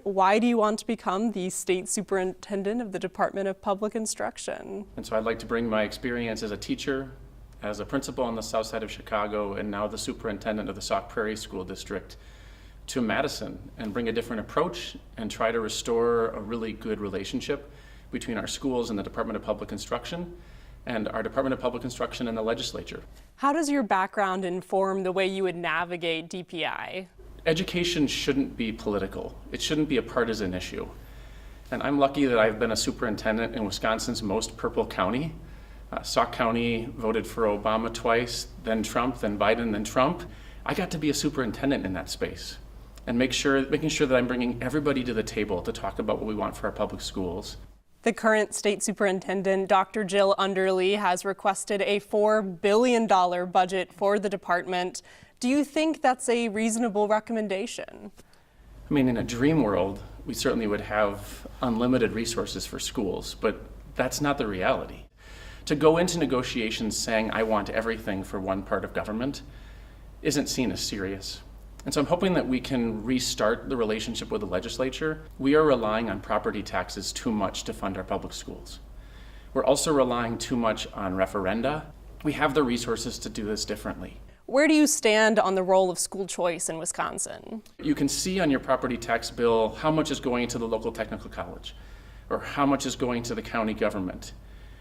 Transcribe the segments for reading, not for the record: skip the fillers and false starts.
start, why do you want to become the State Superintendent of the Department of Public Instruction? And so I'd like to bring my experience as a teacher, as a principal on the south side of Chicago, and now the superintendent of the Sauk Prairie School District to Madison and bring a different approach and try to restore a really good relationship between our schools and the Department of Public Instruction and our Department of Public Instruction and the legislature. How does your background inform the way you would navigate DPI? Education shouldn't be political. It shouldn't be a partisan issue. And I'm lucky that I've been a superintendent in Wisconsin's most purple county. Sauk County voted for Obama twice, then Trump, then Biden, then Trump. I got to be a superintendent in that space and making sure that I'm bringing everybody to the table to talk about what we want for our public schools. The current state superintendent, Dr. Jill Underly, has requested a $4 billion budget for the department. Do you think that's a reasonable recommendation? I mean, in a dream world, we certainly would have unlimited resources for schools, but that's not the reality. To go into negotiations saying, I want everything for one part of government, isn't seen as serious. And so I'm hoping that we can restart the relationship with the legislature. We are relying on property taxes too much to fund our public schools. We're also relying too much on referenda. We have the resources to do this differently. Where do you stand on the role of school choice in Wisconsin? You can see on your property tax bill how much is going to the local technical college or how much is going to the county government.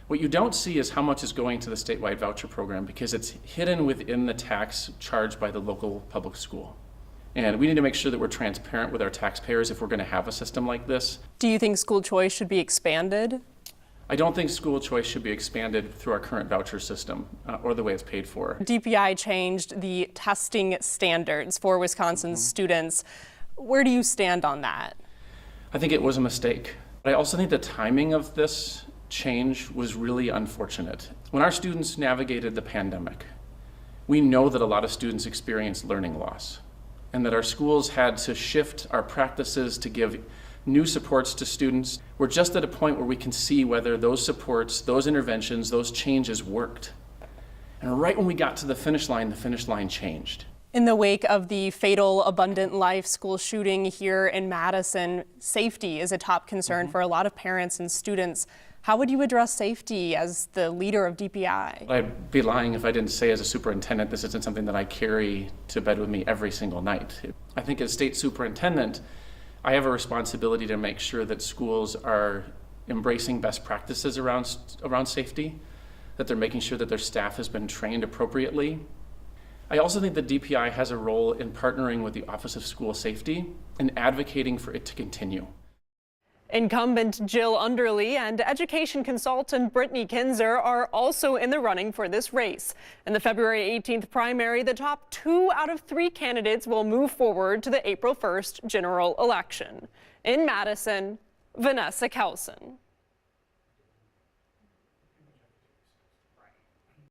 What you don't see is how much is going to the statewide voucher program because it's hidden within the tax charged by the local public school. And we need to make sure that we're transparent with our taxpayers if we're going to have a system like this. Do you think school choice should be expanded? I don't think school choice should be expanded through our current voucher system or the way it's paid for. DPI changed the testing standards for Wisconsin's students. Where do you stand on that? I think it was a mistake. But I also think the timing of this change was really unfortunate. When our students navigated the pandemic, we know that a lot of students experienced learning loss and that our schools had to shift our practices to give new supports to students. We're just at a point where we can see whether those supports, those interventions, those changes worked. And right when we got to the finish line changed. In the wake of the fatal Abundant Life school shooting here in Madison, safety is a top concern for a lot of parents and students. How would you address safety as the leader of DPI? I'd be lying if I didn't say as a superintendent, this isn't something that I carry to bed with me every single night. I think as state superintendent, I have a responsibility to make sure that schools are embracing best practices around safety, that they're making sure that their staff has been trained appropriately. I also think that DPI has a role in partnering with the Office of School Safety and advocating for it to continue. Incumbent Jill Underly and education consultant Brittany Kinzer are also in the running for this race. In the February 18th primary, the top 2 out of 3 candidates will move forward to the April 1st general election. In Madison, Vanessa Kjeldsen.